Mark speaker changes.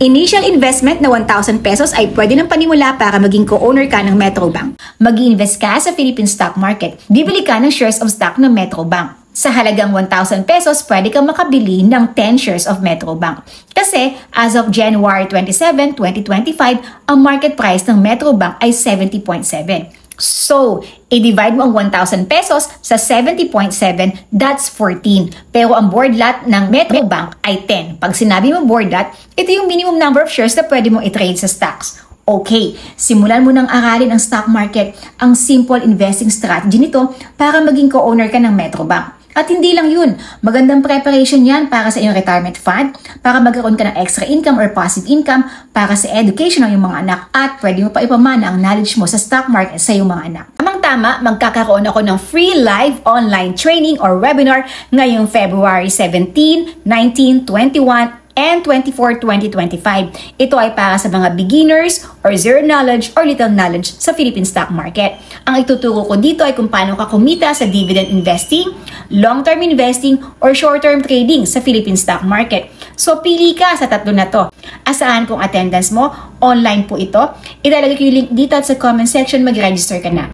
Speaker 1: Initial investment na 1,000 pesos ay pwede ng panimula para maging co-owner ka ng Metrobank. Mag-i-invest ka sa Philippine stock market. Bibili ka ng shares of stock ng Metrobank. Sa halagang 1,000 pesos, pwede kang makabili ng 10 shares of Metrobank. Kasi as of January 27, 2025, ang market price ng Metrobank ay 70.7. So, i-divide mo ang 1,000 pesos sa 70.7, that's 14. Pero ang board lot ng Metrobank ay 10. Pag sinabi mo board lot, ito yung minimum number of shares na pwede mong i-trade sa stocks. Okay, simulan mo nang aralin ang stock market, ang simple investing strategy nito para maging co-owner ka ng Metrobank. At hindi lang yun, magandang preparation yan para sa iyong retirement fund, para magkaroon ka ng extra income or passive income, para sa education ng iyong mga anak, at pwede mo pa ipamana ang knowledge mo sa stock market sa iyong mga anak. Tamang-tama, magkakaroon ako ng free live online training or webinar ngayong February 17, 19, 21, and 24, 2025. Ito ay para sa mga beginners or zero knowledge or little knowledge sa Philippine stock market. Ang ituturo ko dito ay kung paano ka kumita sa dividend investing, long-term investing, or short-term trading sa Philippine stock market. So, pili ka sa tatlo na to. Asahan kung attendance mo, online po ito. Ilalagay ko yung link dito at sa comment section, mag-register ka na.